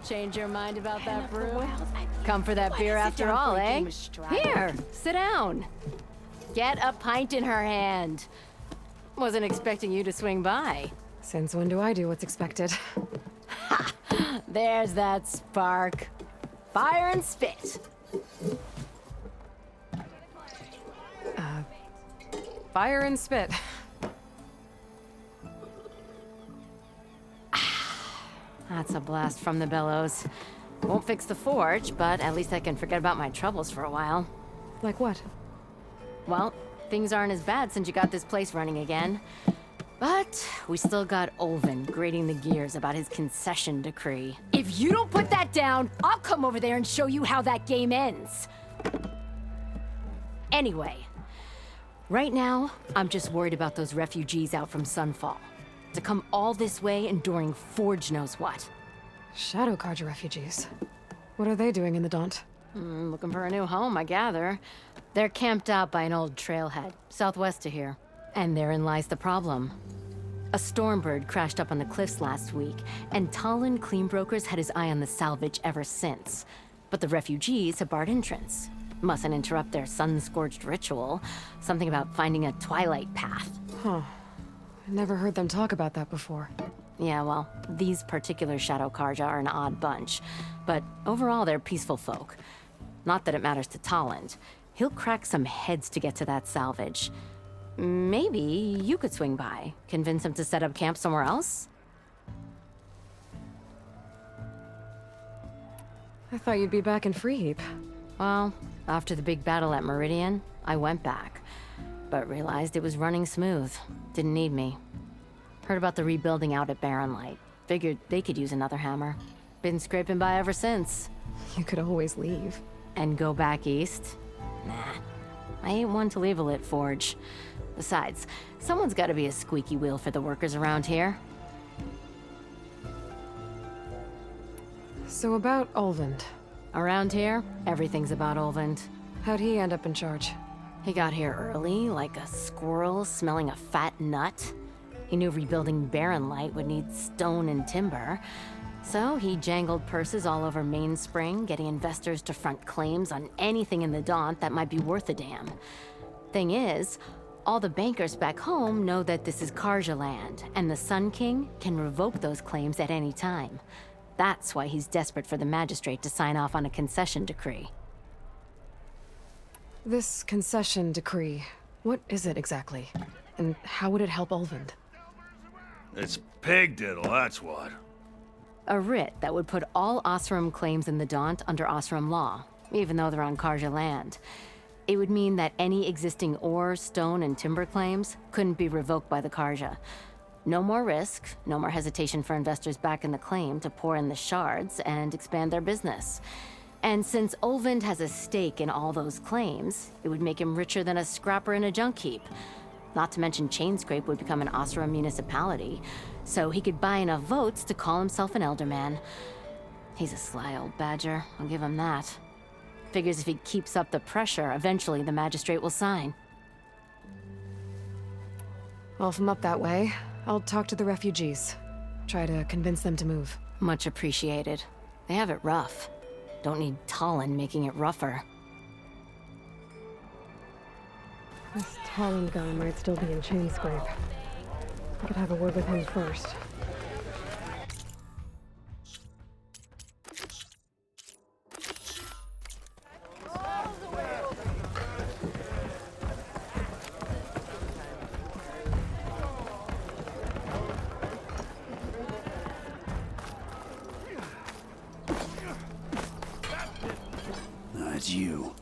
Change your mind about that brew? Come for that beer after all, eh? Here, sit down. Get a pint in her hand. Wasn't expecting you to swing by. Since when do I do what's expected? Ha! There's that spark. Fire and spit. Fire and spit. That's a blast from the bellows. Won't fix the forge, but at least I can forget about my troubles for a while. Like what? Well, things aren't as bad since you got this place running again. But we still got Olvin grating the gears about his concession decree. If you don't put that down, I'll come over there and show you how that game ends. Anyway, right now, I'm just worried about those refugees out from Sunfall. To come all this way enduring Forge knows what. Shadow Carja refugees. What are they doing in the Daunt? Looking for a new home, I gather. They're camped out by an old trailhead, southwest of here. And therein lies the problem. A Stormbird crashed up on the cliffs last week, and Talon Cleanbrokers had his eye on the salvage ever since. But the refugees have barred entrance. Mustn't interrupt their sun-scorched ritual. Something about finding a Twilight path. Huh. I never heard them talk about that before. Yeah, well, these particular Shadow Carja are an odd bunch. But overall, they're peaceful folk. Not that it matters to Talon. He'll crack some heads to get to that salvage. Maybe you could swing by, convince him to set up camp somewhere else? I thought you'd be back in Freeheap. Well, after the big battle at Meridian, I went back. But realized it was running smooth. Didn't need me. Heard about the rebuilding out at Barren Light. Figured they could use another hammer. Been scraping by ever since. You could always leave. And go back east? Nah. I ain't one to leave a lit forge. Besides, someone's gotta be a squeaky wheel for the workers around here. So about Olvend. Around here, everything's about Olvend. How'd he end up in charge? He got here early, like a squirrel smelling a fat nut. He knew rebuilding Barren Light would need stone and timber. So he jangled purses all over Mainspring, getting investors to front claims on anything in the Daunt that might be worth a damn. Thing is, all the bankers back home know that this is Carja land, and the Sun King can revoke those claims at any time. That's why he's desperate for the magistrate to sign off on a concession decree. This concession decree, what is it exactly? And how would it help Olvend? It's pig diddle, that's what. A writ that would put all Osram claims in the Daunt under Osram law, even though they're on Carja land. It would mean that any existing ore, stone, and timber claims couldn't be revoked by the Carja. No more risk, no more hesitation for investors back in the claim to pour in the shards and expand their business. And since Olvend has a stake in all those claims, it would make him richer than a scrapper in a junk heap. Not to mention Chainscrape would become an Osram municipality, so he could buy enough votes to call himself an elderman. He's a sly old badger, I'll give him that. Figures if he keeps up the pressure, eventually the magistrate will sign. Well, if I'm up that way, I'll talk to the refugees. Try to convince them to move. Much appreciated. They have it rough. Don't need Talon making it rougher. This Talon guy might still be in Chainscrape. I could have a word with him first. It's you.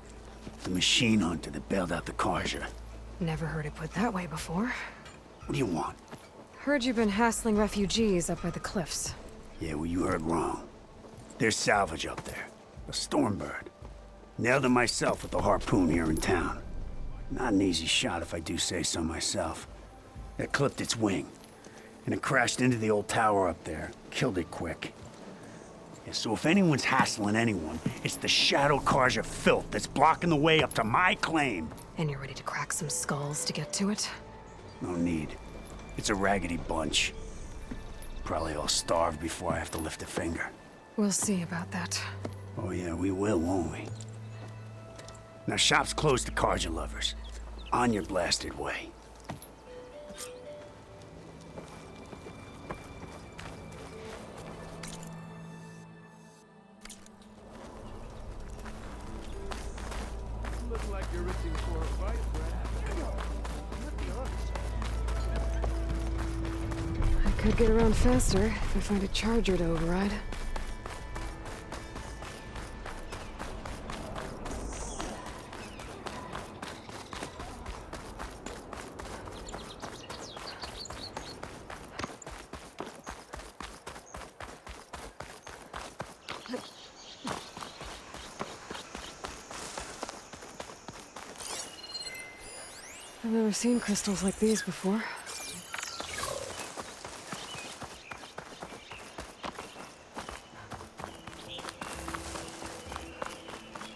The machine hunter that bailed out the Carja. Never heard it put that way before. What do you want? Heard you've been hassling refugees up by the cliffs. Yeah, well, you heard wrong. There's salvage up there. A Stormbird. Nailed him myself with a harpoon here in town. Not an easy shot if I do say so myself. It clipped its wing. And it crashed into the old tower up there. Killed it quick. Yeah, so if anyone's hassling anyone, it's the Shadow Carja filth that's blocking the way up to my claim. And you're ready to crack some skulls to get to it? No need. It's a raggedy bunch. Probably all starved before I have to lift a finger. We'll see about that. Oh yeah, we will, won't we? Now shop's closed to Carja lovers. On your blasted way. Look like you're itching for a fight, Brad. I could get around faster if I find a charger to override. I've never seen crystals like these before.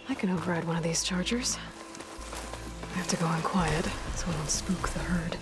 I can override one of these chargers. I have to go in quiet, so I don't spook the herd.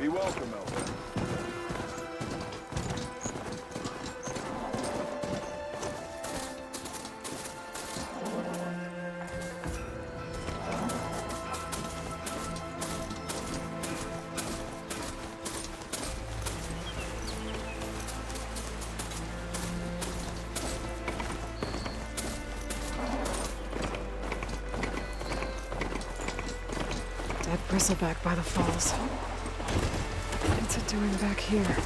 Be welcome, Elder. Dead bristleback by the falls. What's it doing back here?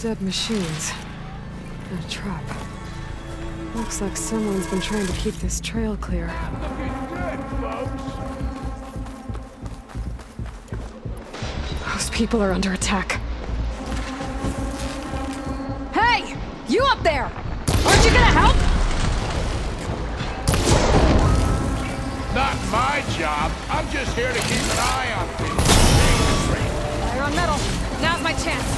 Dead machines. And a trap. Looks like someone's been trying to keep this trail clear. Those people are under attack. Hey! You up there! Aren't you gonna help? Not my job. I'm just here to keep an eye on things. Fire on metal. Now's my chance.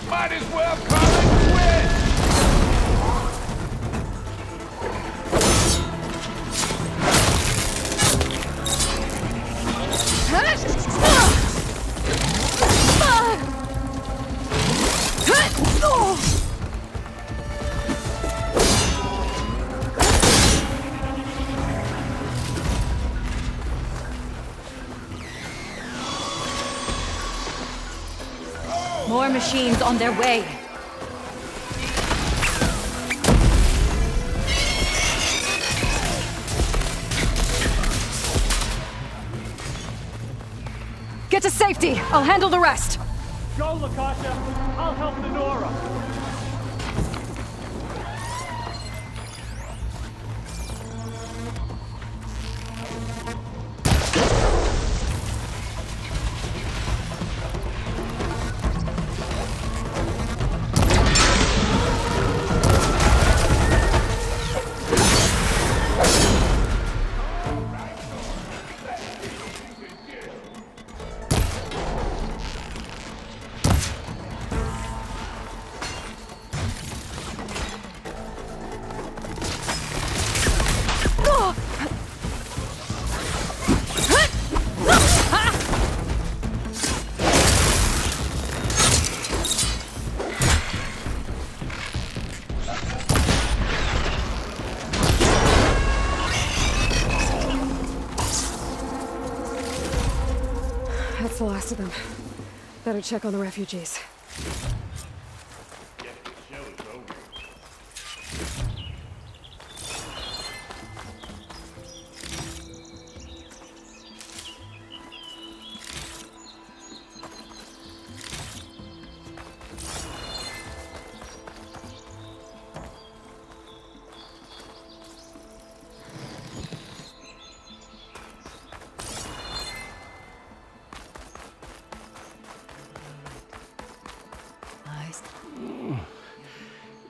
Might as well call it quits. More machines on their way. Get to safety. I'll handle the rest. Go, Lakasha. I'll help Nora. the last of them. Better check on the refugees. Guess the show is over.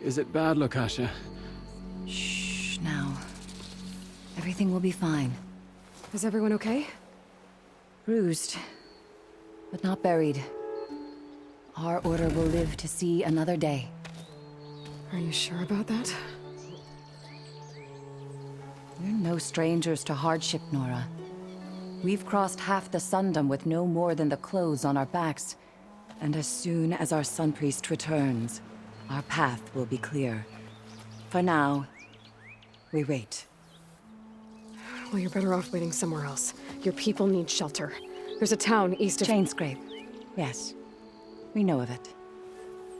Is it bad, Lukasha? Shh, now. Everything will be fine. Is everyone okay? Bruised, but not buried. Our order will live to see another day. Are you sure about that? We're no strangers to hardship, Nora. We've crossed half the Sundom with no more than the clothes on our backs. And as soon as our Sun Priest returns, our path will be clear. For now, we wait. Well, you're better off waiting somewhere else. Your people need shelter. There's a town east of... Chainscrape. Yes. We know of it.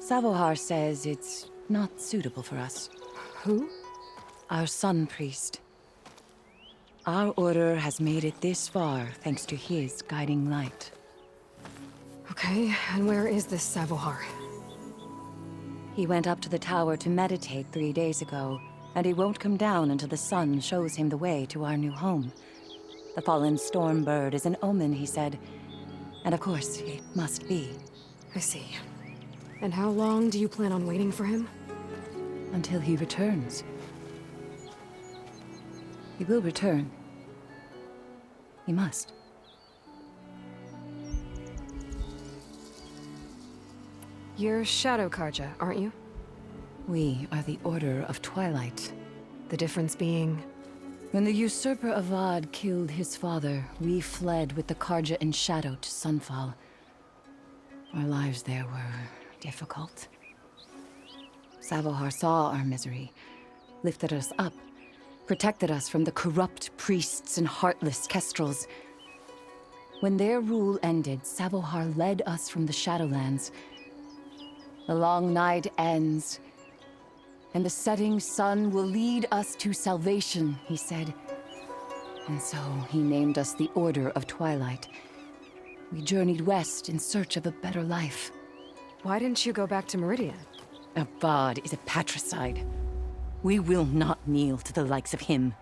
Savohar says it's not suitable for us. Who? Our Sun Priest. Our order has made it this far thanks to his guiding light. Okay, and where is this Savohar? He went up to the tower to meditate 3 days ago, and he won't come down until the sun shows him the way to our new home. The fallen storm bird is an omen, he said. And of course, it must be. I see. And how long do you plan on waiting for him? Until he returns. He will return. He must. You're Shadow Karja, aren't you? We are the Order of Twilight. The difference being... When the usurper Avad killed his father, we fled with the Karja in shadow to Sunfall. Our lives there were difficult. Savohar saw our misery, lifted us up, protected us from the corrupt priests and heartless kestrels. When their rule ended, Savohar led us from the Shadowlands. The long night ends, and the setting sun will lead us to salvation, he said. And so he named us the Order of Twilight. We journeyed west in search of a better life. Why didn't you go back to Meridian? Avad is a patricide. We will not kneel to the likes of him.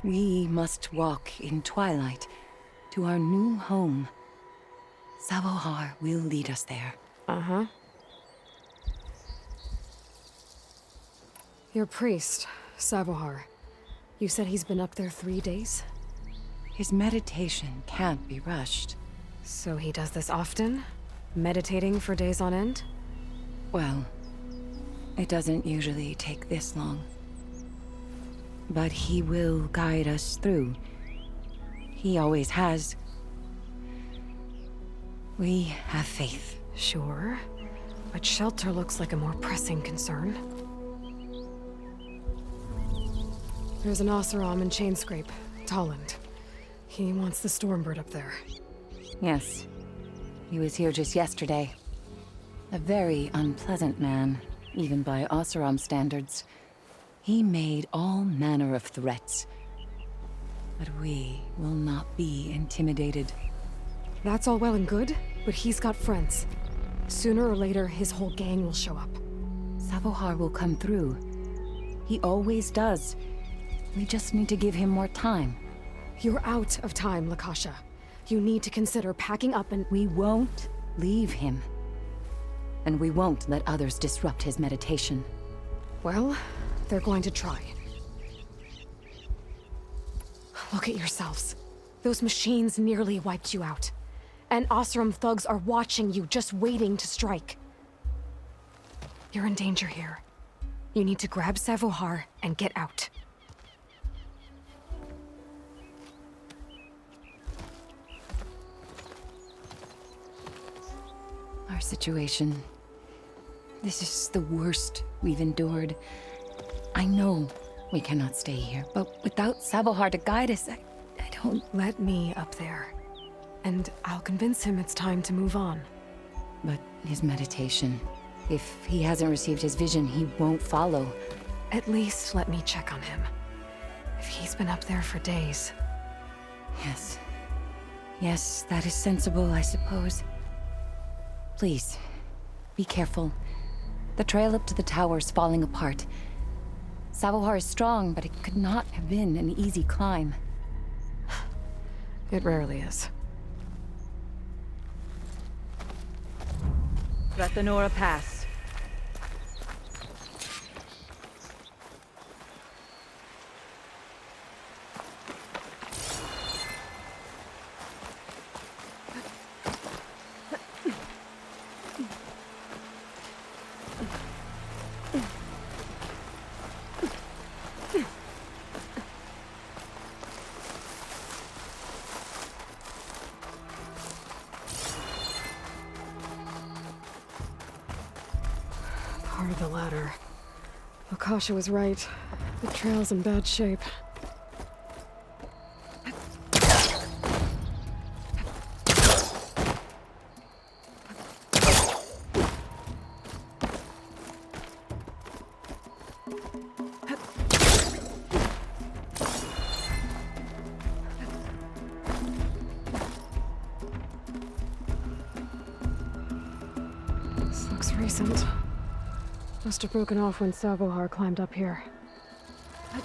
We must walk in Twilight to our new home. Savohar will lead us there. Uh-huh. Your priest, Savohar. You said he's been up there 3 days? His meditation can't be rushed. So he does this often? Meditating for days on end? Well, it doesn't usually take this long. But he will guide us through. He always has. We have faith. Sure. But shelter looks like a more pressing concern. There's an Oseram in Chainscrape, Tolland. He wants the Stormbird up there. Yes. He was here just yesterday. A very unpleasant man, even by Oseram standards. He made all manner of threats. But we will not be intimidated. That's all well and good, but he's got friends. Sooner or later, his whole gang will show up. Savohar will come through. He always does. We just need to give him more time. You're out of time, Lukasha. You need to consider packing up and... We won't leave him. And we won't let others disrupt his meditation. Well, they're going to try. Look at yourselves. Those machines nearly wiped you out. And Oseram thugs are watching you, just waiting to strike. You're in danger here. You need to grab Savohar and get out. Our situation... This is the worst we've endured. I know we cannot stay here, but without Savohar to guide us, I don't... Let me up there. and I'll convince him it's time to move on. But his meditation... If he hasn't received his vision, he won't follow. At least let me check on him. If he's been up there for days. Yes. Yes, that is sensible, I suppose. Please, be careful. The trail up to the tower's falling apart. Savohar is strong, but it could not have been an easy climb. It rarely is. Rathanora Pass. Part of the ladder. Akasha was right. The trail's in bad shape. This looks recent. Must have broken off when Savohar climbed up here. I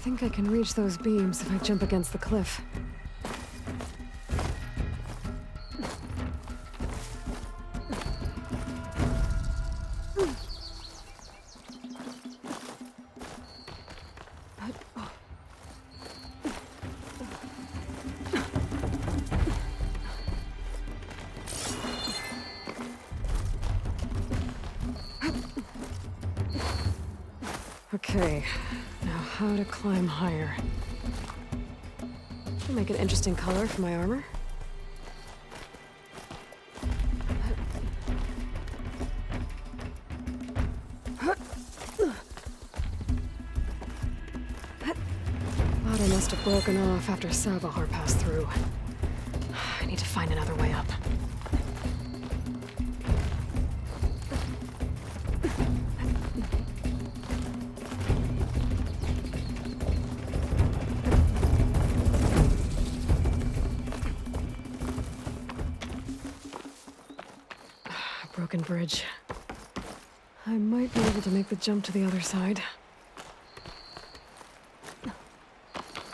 think I can reach those beams if I jump against the cliff. Okay, now how to climb higher. That'll make an interesting color for my armor. Ladder must have broken off after Savohar passed through. I need to find another way up. Broken bridge. I might be able to make the jump to the other side.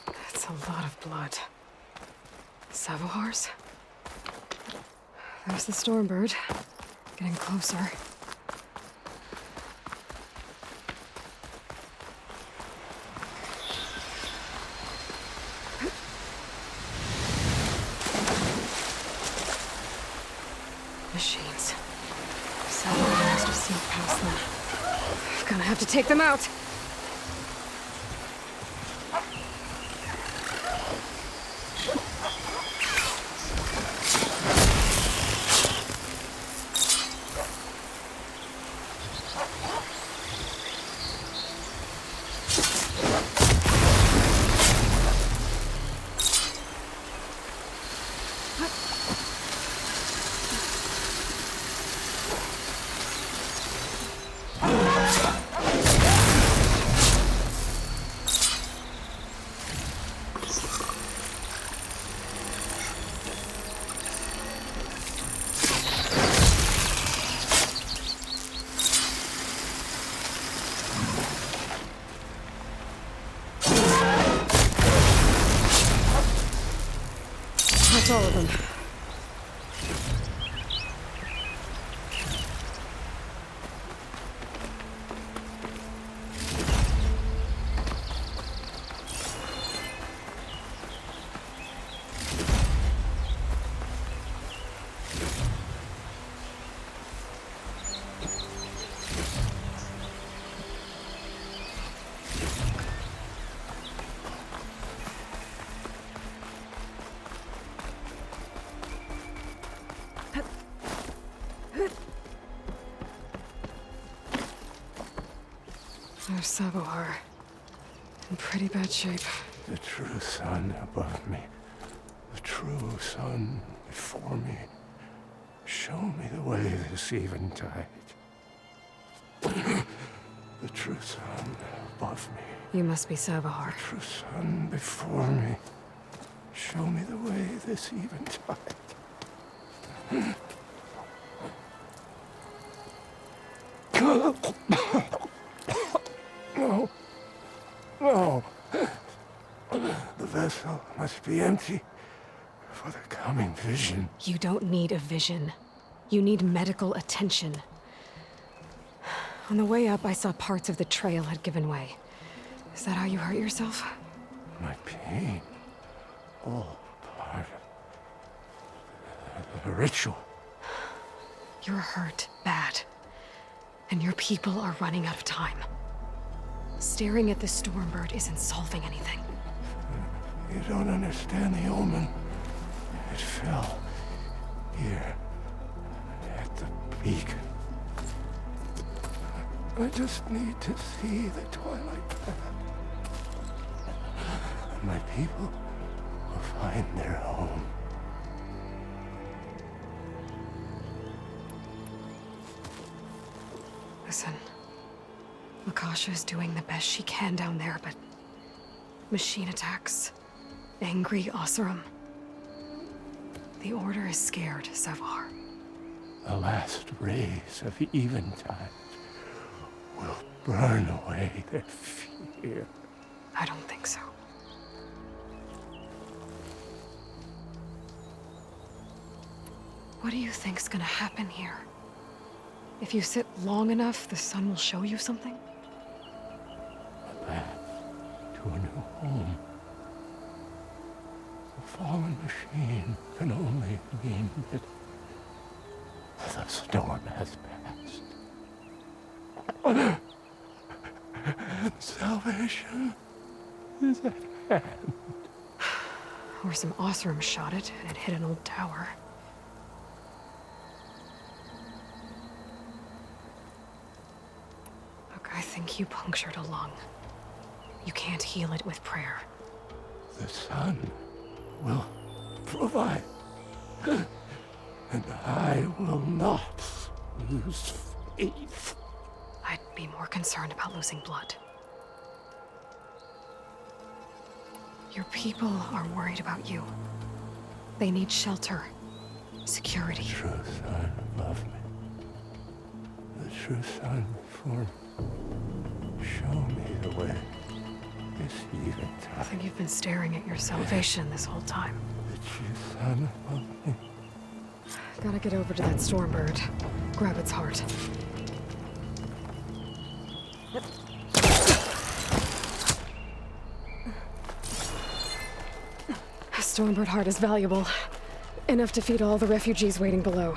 That's a lot of blood. Savohar's? There's the Stormbird. Getting closer. Machines. Savohar must have sneaked past them. I'm gonna have to take them out! There's Savohar. In pretty bad shape. The true sun above me. The true sun before me. Show me the way this eventide. The true sun above me. You must be Savohar. The true sun before me. Show me the way this eventide. No. No. The vessel must be empty for the coming vision. You don't need a vision. You need medical attention. On the way up, I saw parts of the trail had given way. Is that how you hurt yourself? My pain. All part of the ritual. You're hurt bad. And your people are running out of time. Staring at the Stormbird isn't solving anything. You don't understand the omen. It fell here at the beacon. I just need to see the Twilight path. And my people will find their home. Listen. Lakasha is doing the best she can down there, but... machine attacks. Angry Oseram. The Order is scared, Savohar. The last rays of eventide will burn away their fear. I don't think so. What do you think's gonna happen here? If you sit long enough, the sun will show you something? A path to a new home. The fallen machine can only mean that the storm has passed. Salvation is at hand. Or some Oseram shot it, and it hit an old tower. Look, I think you punctured a lung. You can't heal it with prayer. The sun will provide. And I will not lose faith. I'd be more concerned about losing blood. Your people are worried about you. They need shelter, security. The true sun above me. The true sun before me. Show me the way. This I eventide. think you've been staring at your salvation this whole time. The true sun above me. Gotta get over to that Stormbird. Grab its heart. A Stormbird heart is valuable. Enough to feed all the refugees waiting below.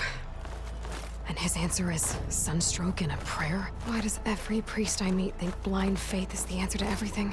And his answer is sunstroke and a prayer? Why does every priest I meet think blind faith is the answer to everything?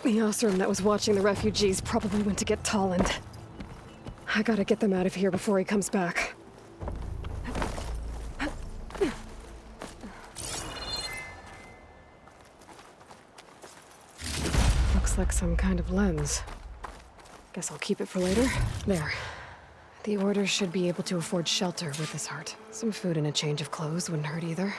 The Oseram that was watching the refugees probably went to get Tolland. I gotta get them out of here before he comes back. Looks like some kind of lens. Guess I'll keep it for later. There. The Order should be able to afford shelter with this heart. Some food and a change of clothes wouldn't hurt either.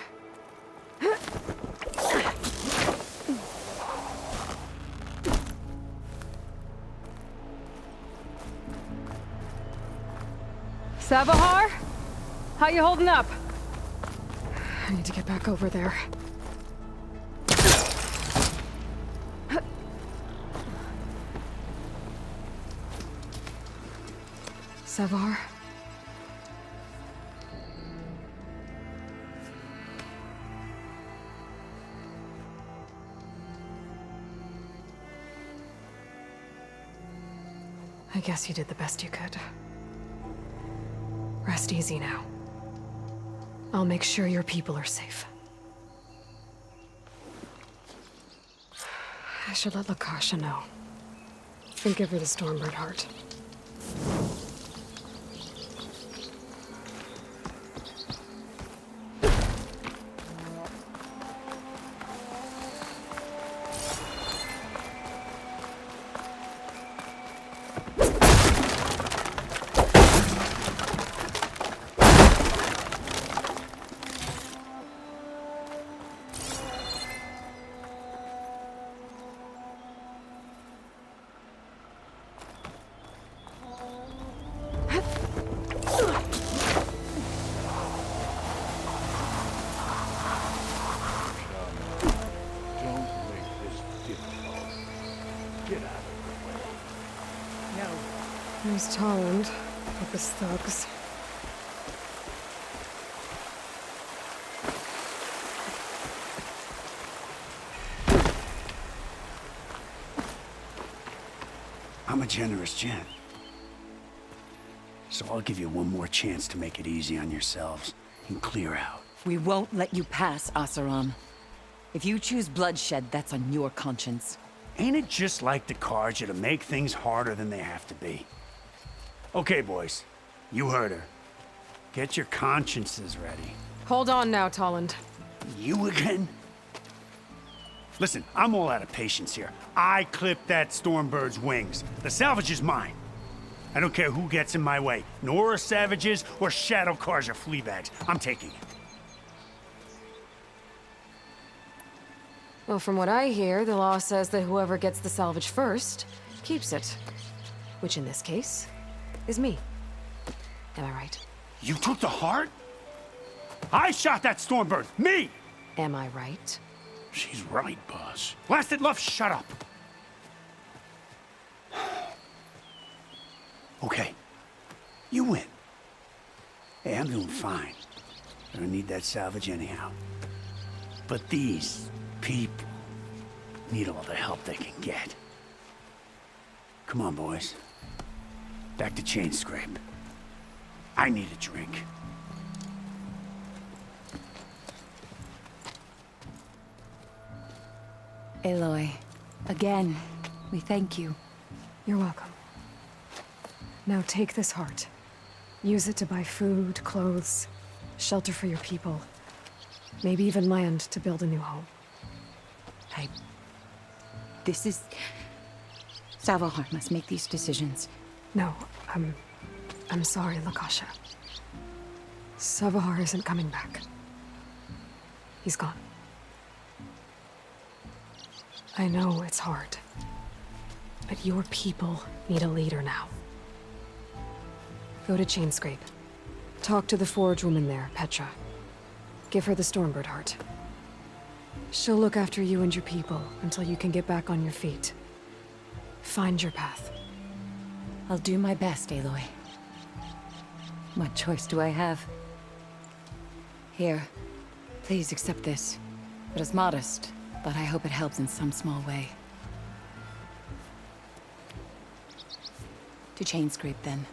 Savahar? How you holding up? I need to get back over there. Savar? I guess you did the best you could. Rest easy now. I'll make sure your people are safe. I should let Lakasha know. And give her the Stormbird heart. There's Tolland with his thugs. I'm a generous gent. So I'll give you one more chance to make it easy on yourselves and clear out. We won't let you pass, Asaram. If you choose bloodshed, that's on your conscience. Ain't it just like the Carja to make things harder than they have to be? Okay, boys. You heard her. Get your consciences ready. Hold on now, Tolland. You again? Listen, I'm all out of patience here. I clipped that Stormbird's wings. The salvage is mine. I don't care who gets in my way. Nora savages or Shadow Carja fleabags. I'm taking it. Well, from what I hear, the law says that whoever gets the salvage first keeps it. Which in this case is me. Am I right? You took the heart? I shot that Stormbird! Me! Am I right? She's right, boss. Blasted love, shut up! Okay. You win. Hey, I'm doing fine. I don't need that salvage anyhow. But these people need all the help they can get. Come on, boys. Back to Chain Scrape. I need a drink. Aloy, again, we thank you. You're welcome. Now take this heart. Use it to buy food, clothes, shelter for your people. Maybe even land to build a new home. This is... Savahar must make these decisions. No, I'm sorry, Lakasha. Savahar isn't coming back. He's gone. I know it's hard, but your people need a leader now. Go to Chainscrape. Talk to the forge woman there, Petra. Give her the Stormbird heart. She'll look after you and your people until you can get back on your feet. Find your path. I'll do my best, Aloy. What choice do I have? Here, please accept this. It is modest, but I hope it helps in some small way. To Chainscrape, then.